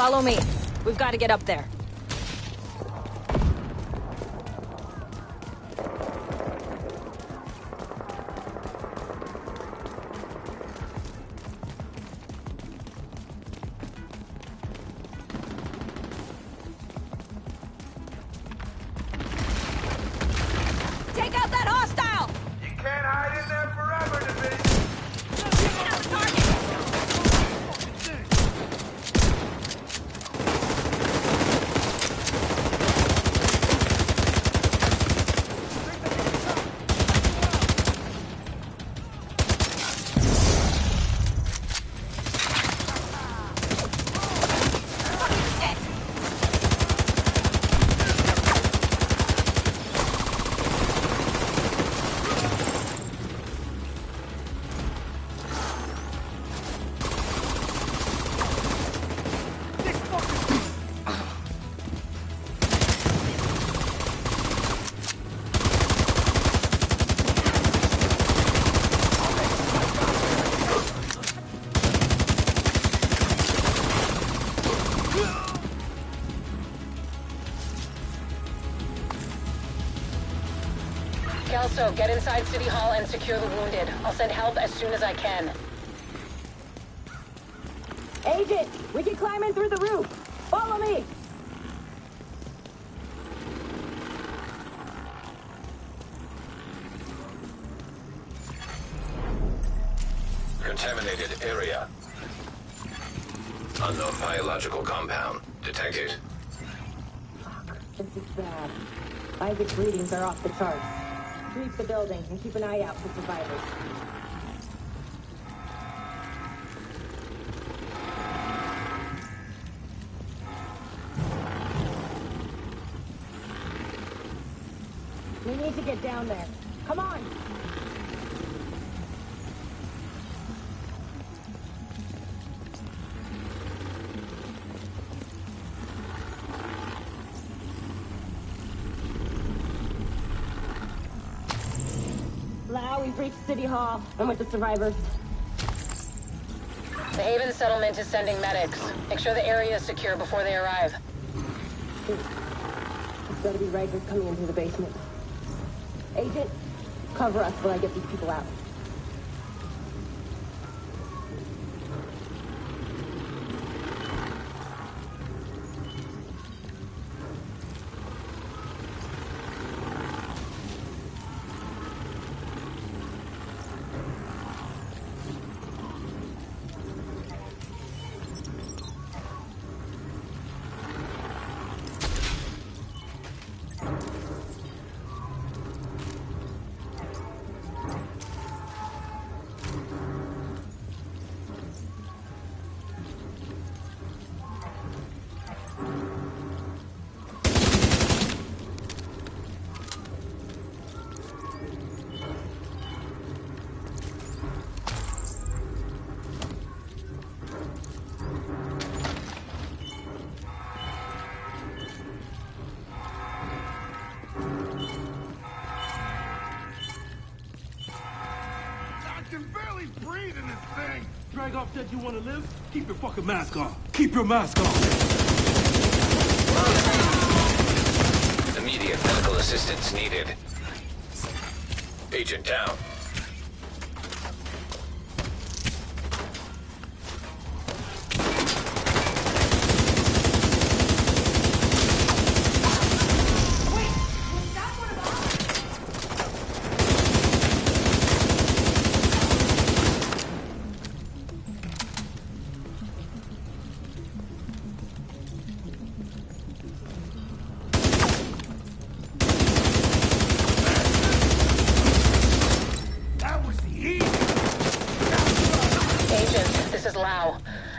Follow me. We've got to get up there. Take out that hostile! You can't hide in there forever, division. Get out the target! Kelso, get inside City Hall and secure the wounded. I'll send help as soon as I can. Agent, we can climb in through the roof. Follow me. Contaminated area. Unknown biological compound detected. Fuck, this is bad. Isaac's readings are off the charts. Sweep the building and keep an eye out for survivors. We need to get down there. Come on! Lau, we've reached City Hall. I'm with the survivors. The Haven settlement is sending medics. Make sure the area is secure before they arrive. There's gotta be Rikers coming into the basement. Agent, cover us while I get these people out. Drag off said you want to live? Keep your fucking mask on. Keep your mask on. Immediate medical assistance needed. Agent down.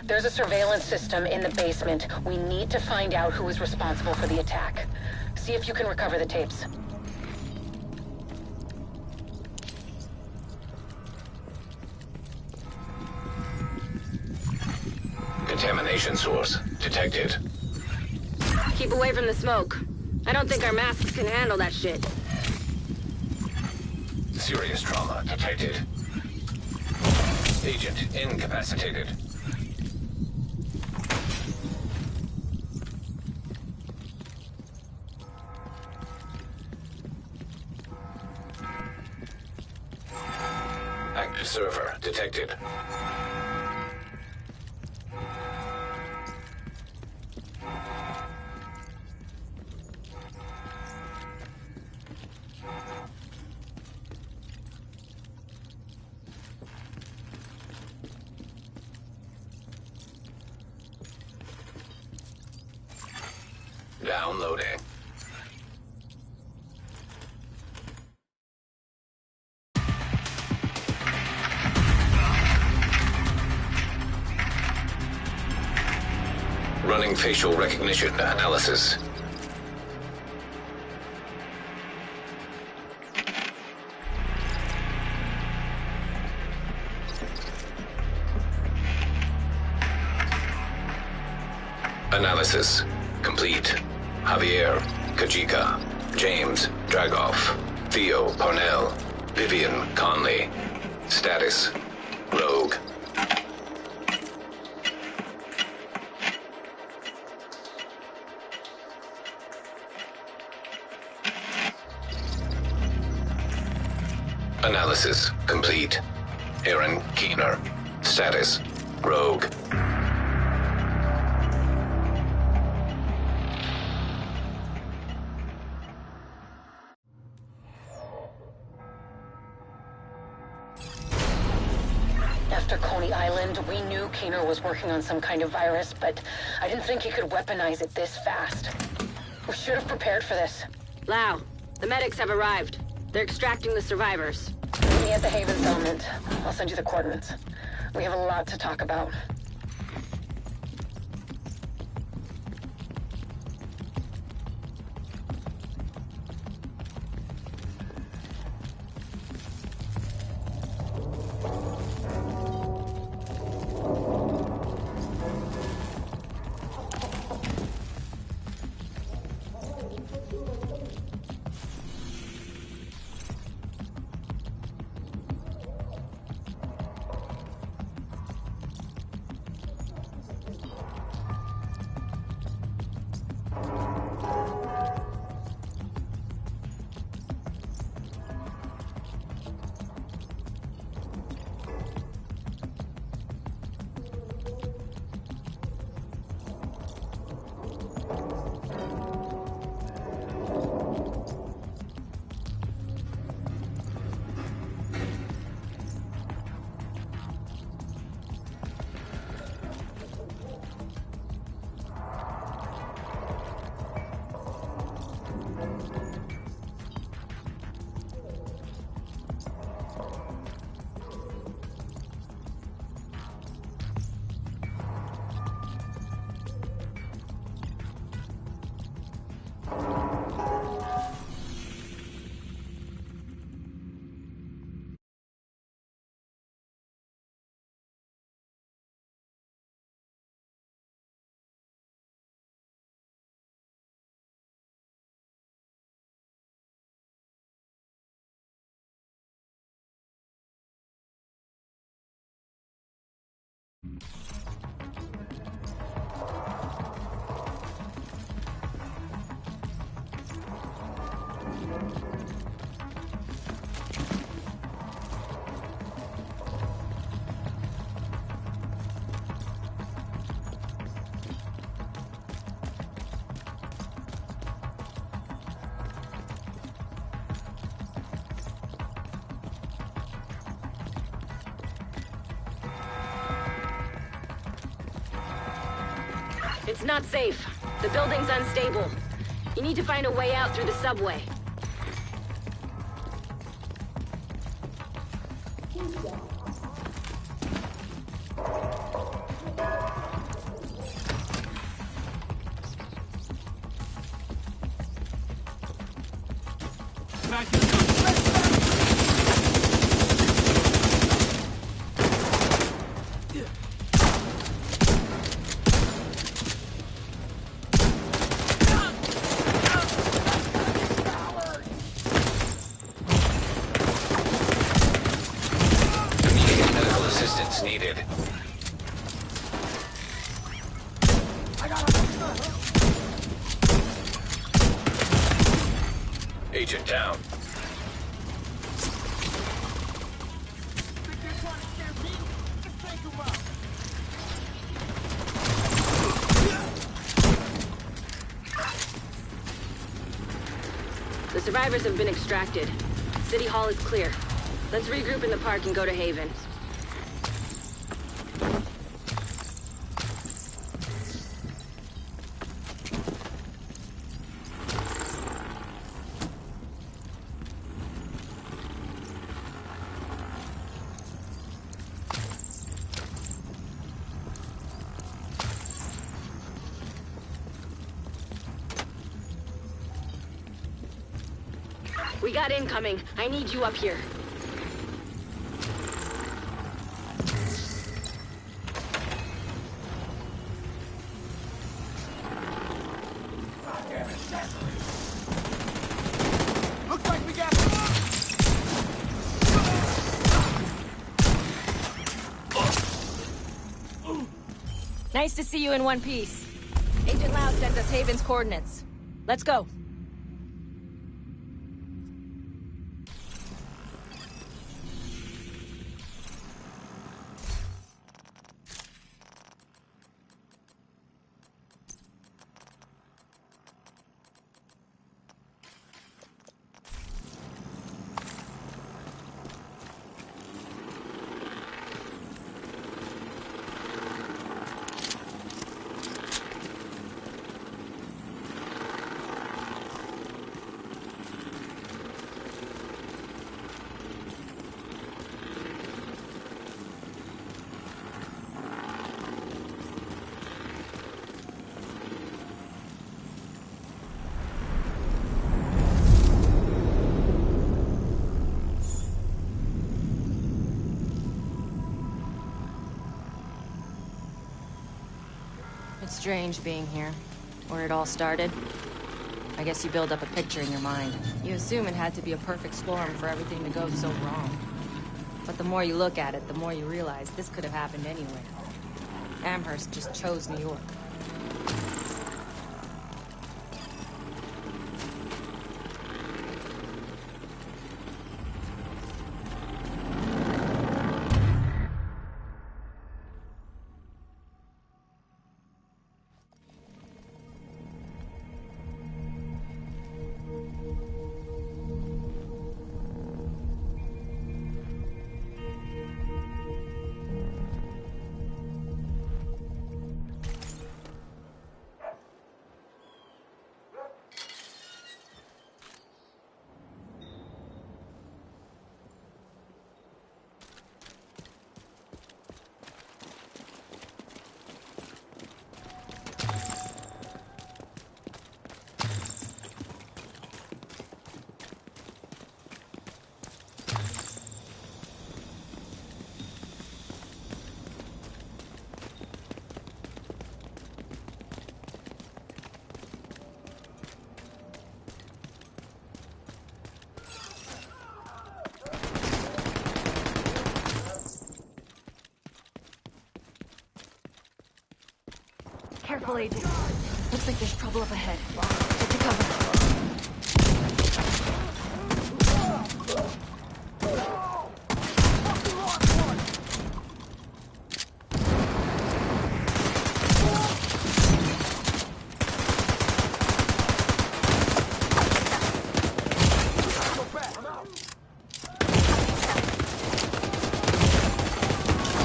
There's a surveillance system in the basement. We need to find out who is responsible for the attack. See if you can recover the tapes. Contamination source detected. Keep away from the smoke. I don't think our masks can handle that shit. Serious trauma detected. Agent incapacitated. server detected. Downloading. Running facial recognition analysis. Analysis complete. Javier, Kajika, James, Dragoff, Theo, Parnell, Vivian, Conley. Status, Rogue. Analysis complete. Aaron Keener. Status, Rogue. After Coney Island, we knew Keener was working on some kind of virus, but I didn't think he could weaponize it this fast. We should have prepared for this. Lau, the medics have arrived. They're extracting the survivors. Meet me at the Haven settlement. I'll send you the coordinates. We have a lot to talk about. It's not safe. The building's unstable. You need to find a way out through the subway. Immediate medical assistance needed. Agent down. survivors have been extracted. City Hall is clear. Let's regroup in the park and go to Haven. We got incoming. I need you up here. Looks like we got... Nice to see you in one piece. Agent Lau sent us Haven's coordinates. Let's go. It's strange being here, where it all started. I guess you build up a picture in your mind. You assume it had to be a perfect storm for everything to go so wrong. But the more you look at it, the more you realize this could have happened anywhere. Amherst just chose New York. Careful, Agent. Looks like there's trouble up ahead. Get to cover.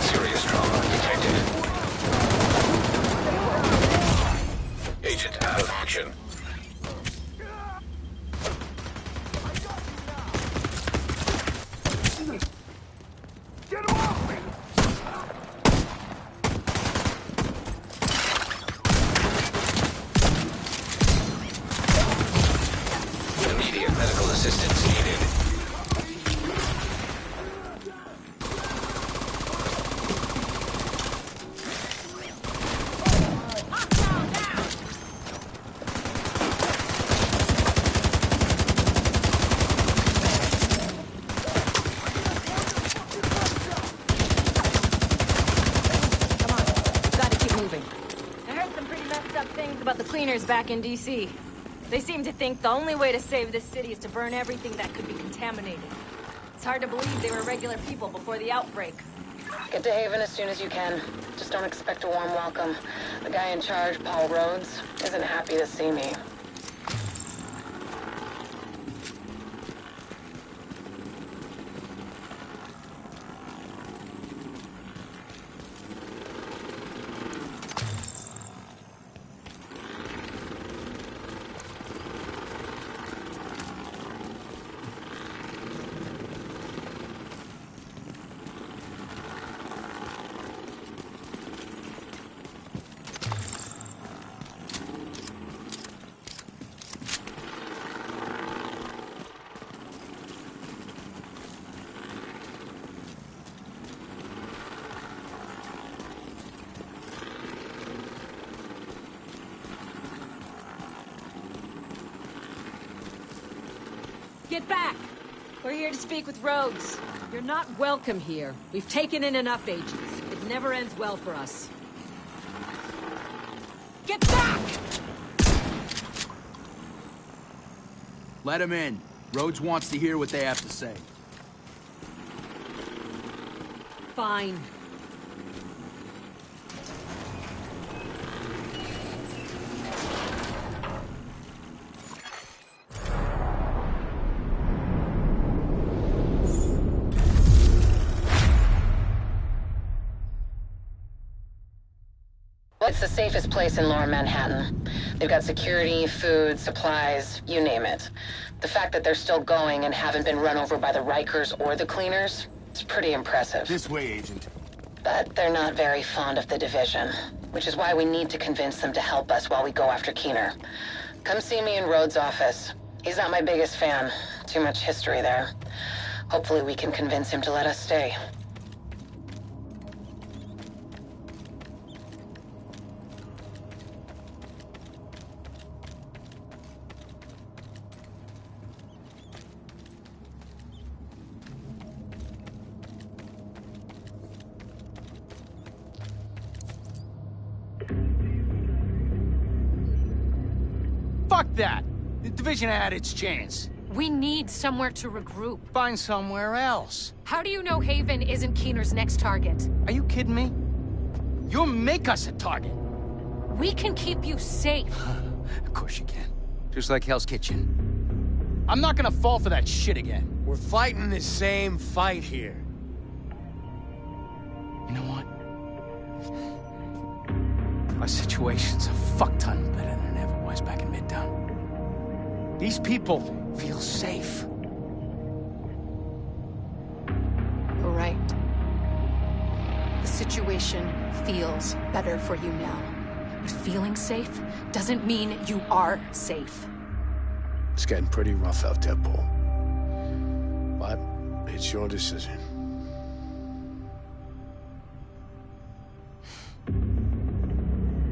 Serious trauma detected. Agent out of action. Get him off me! Immediate medical assistance needed. I heard some pretty messed up things about the cleaners back in D.C. They seem to think the only way to save this city is to burn everything that could be contaminated. It's hard to believe they were regular people before the outbreak. Get to Haven as soon as you can. Just don't expect a warm welcome. The guy in charge, Paul Rhodes, isn't happy to see me. Get back! We're here to speak with Rhodes. You're not welcome here. We've taken in enough agents. It never ends well for us. Get back! Let him in. Rhodes wants to hear what they have to say. Fine. Well, it's the safest place in Lower Manhattan. They've got security, food, supplies, you name it. The fact that they're still going and haven't been run over by the Rikers or the cleaners, it's pretty impressive. This way, Agent. But they're not very fond of the division, which is why we need to convince them to help us while we go after Keener. Come see me in Rhodes' office. He's not my biggest fan. Too much history there. Hopefully we can convince him to let us stay. Fuck that! The division had its chance. We need somewhere to regroup. Find somewhere else. How do you know Haven isn't Keener's next target? Are you kidding me? You'll make us a target. We can keep you safe. Of course you can. Just like Hell's Kitchen. I'm not gonna fall for that shit again. We're fighting the same fight here. You know what? Our situation's a fuck-ton better than it ever was back in Midtown. These people feel safe. You're right. The situation feels better for you now. But feeling safe doesn't mean you are safe. It's getting pretty rough out there, Paul. But it's your decision.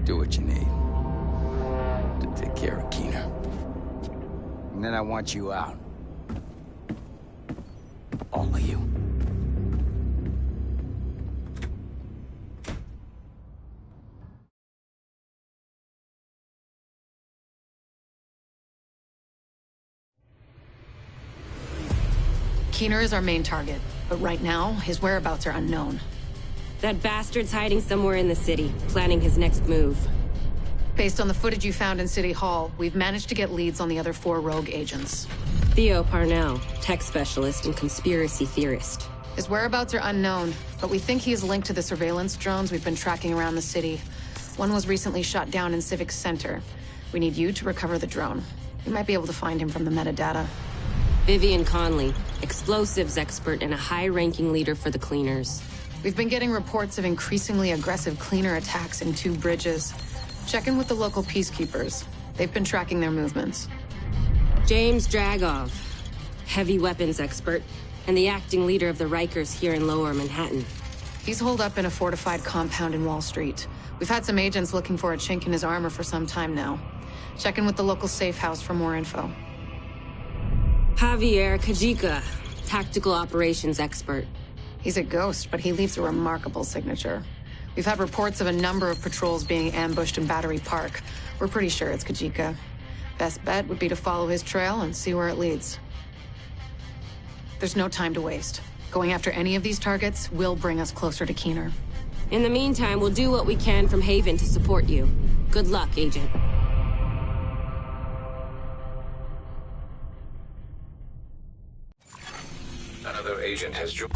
Do what you need to take care of Keener. And then I want you out. All of you. Keener is our main target, but right now, his whereabouts are unknown. That bastard's hiding somewhere in the city, planning his next move. Based on the footage you found in City Hall, we've managed to get leads on the other 4 rogue agents. Theo Parnell, tech specialist and conspiracy theorist. His whereabouts are unknown, but we think he is linked to the surveillance drones we've been tracking around the city. One was recently shot down in Civic Center. We need you to recover the drone. You might be able to find him from the metadata. Vivian Conley, explosives expert and a high-ranking leader for the cleaners. We've been getting reports of increasingly aggressive cleaner attacks in 2 bridges. Check in with the local peacekeepers. They've been tracking their movements. James Dragov, heavy weapons expert, and the acting leader of the Rikers here in Lower Manhattan. He's holed up in a fortified compound in Wall Street. We've had some agents looking for a chink in his armor for some time now. Check in with the local safe house for more info. Javier Kajika, tactical operations expert. He's a ghost, but he leaves a remarkable signature. We've had reports of a number of patrols being ambushed in Battery Park. We're pretty sure it's Kajika. Best bet would be to follow his trail and see where it leads. There's no time to waste. Going after any of these targets will bring us closer to Keener. In the meantime, we'll do what we can from Haven to support you. Good luck, Agent. Another agent has joined.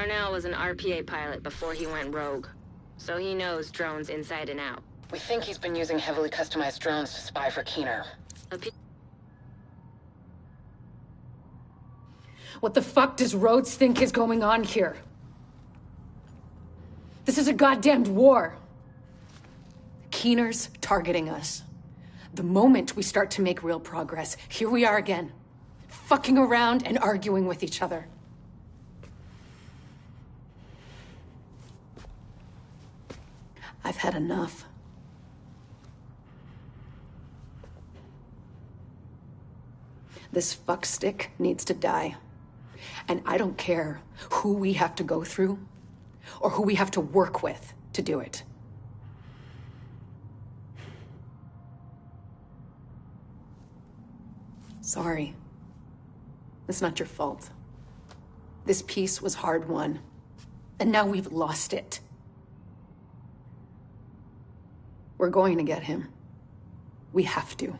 Parnell was an RPA pilot before he went rogue, so he knows drones inside and out. We think he's been using heavily customized drones to spy for Keener. What the fuck does Rhodes think is going on here? This is a goddamned war. Keener's targeting us. The moment we start to make real progress, here we are again, fucking around and arguing with each other. I've had enough. This fuckstick needs to die. And I don't care who we have to go through or who we have to work with to do it. Sorry. It's not your fault. This peace was hard won, and now we've lost it. We're going to get him. We have to.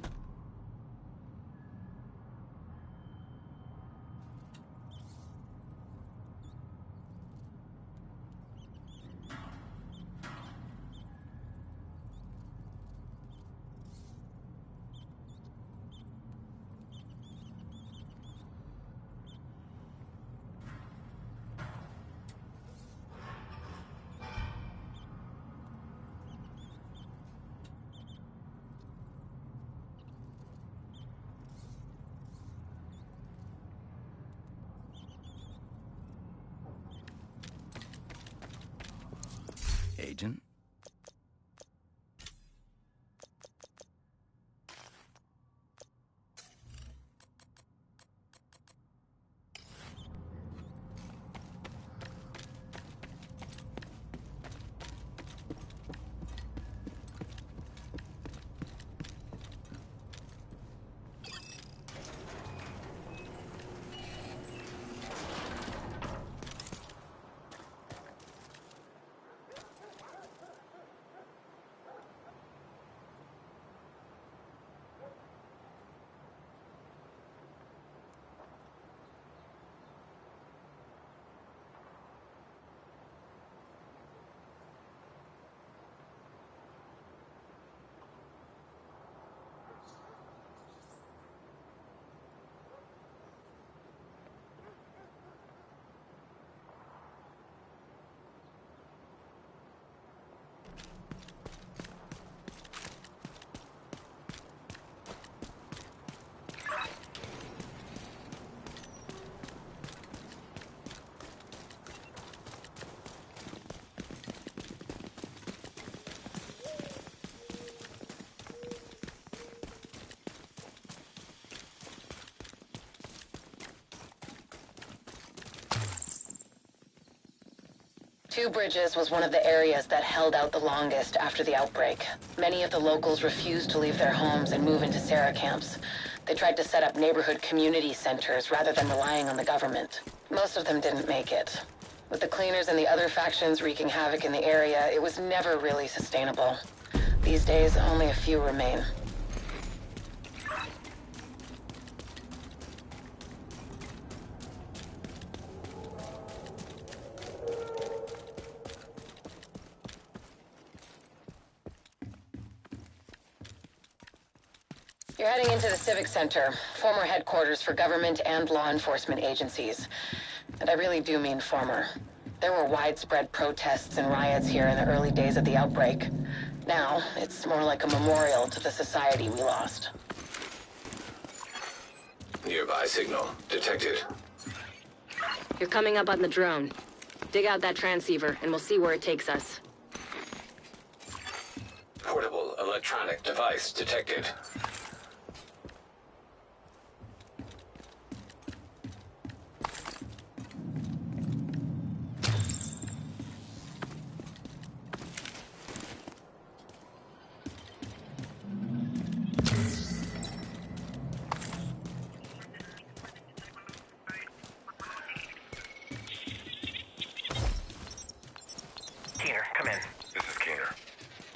Agent? Two Bridges was one of the areas that held out the longest after the outbreak. Many of the locals refused to leave their homes and move into Sarah camps. They tried to set up neighborhood community centers rather than relying on the government. Most of them didn't make it. With the cleaners and the other factions wreaking havoc in the area, it was never really sustainable. These days, only a few remain. You're heading into the Civic Center, former headquarters for government and law enforcement agencies. And I really do mean former. There were widespread protests and riots here in the early days of the outbreak. Now, it's more like a memorial to the society we lost. Nearby signal detected. You're coming up on the drone. Dig out that transceiver, and we'll see where it takes us. Portable electronic device detected. Keener, come in. This is Keener.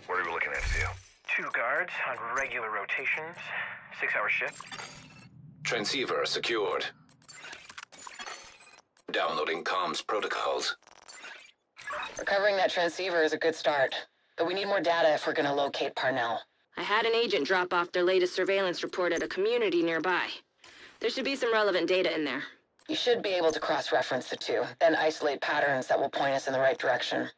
What are we looking at, Seal? 2 guards on regular rotations. 6-hour shift. Transceiver secured. Downloading comms protocols. Recovering that transceiver is a good start, but we need more data if we're gonna locate Parnell. I had an agent drop off their latest surveillance report at a community nearby. There should be some relevant data in there. You should be able to cross-reference the two, then isolate patterns that will point us in the right direction.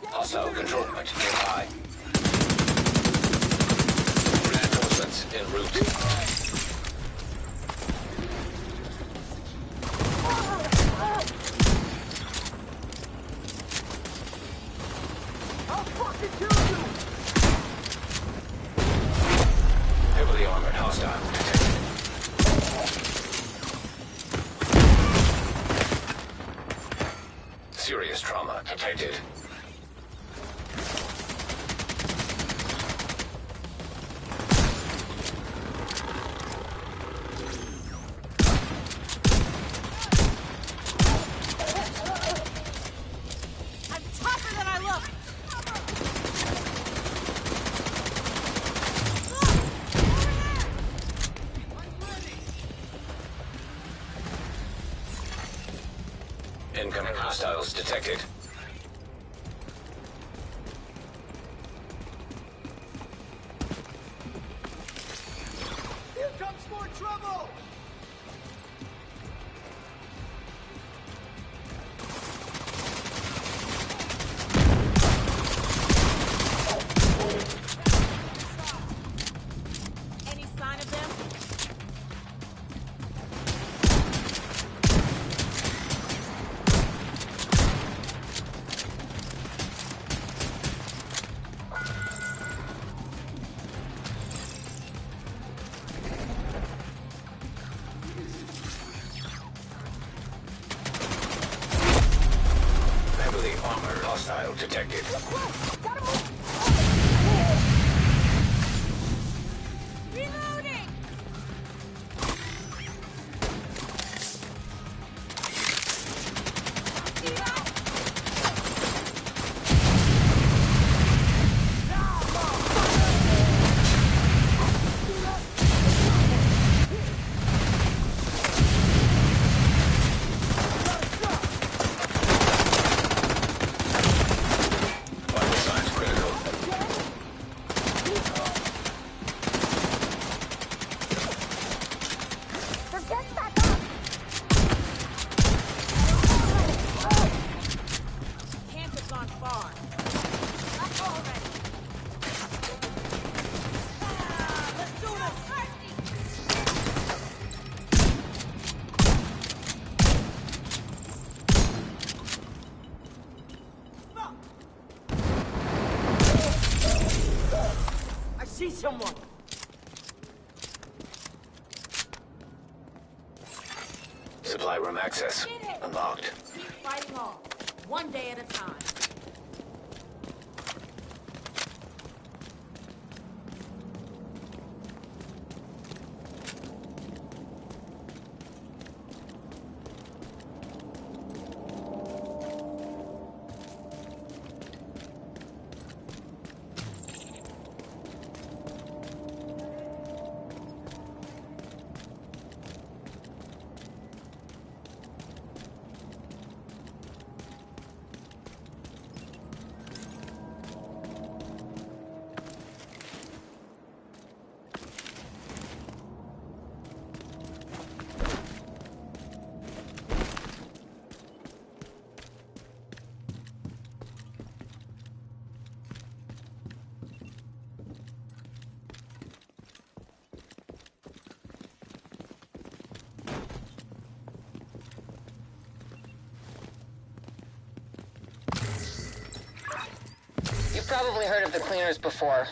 Hostile control point nearby. Reinforcements en route. I'll fucking kill you! Heavily armored hostile detected. Serious trauma detected. Incoming hostiles detected. Here comes more trouble! Any sign of them? Heavily armored hostile detected. Reloading! Vital signs critical. They're getting back up! Can't have gone far. Up already. Let's do this. I see someone. Supply room access unlocked. Keep fighting on. One day at a time. You've probably heard of the cleaners before.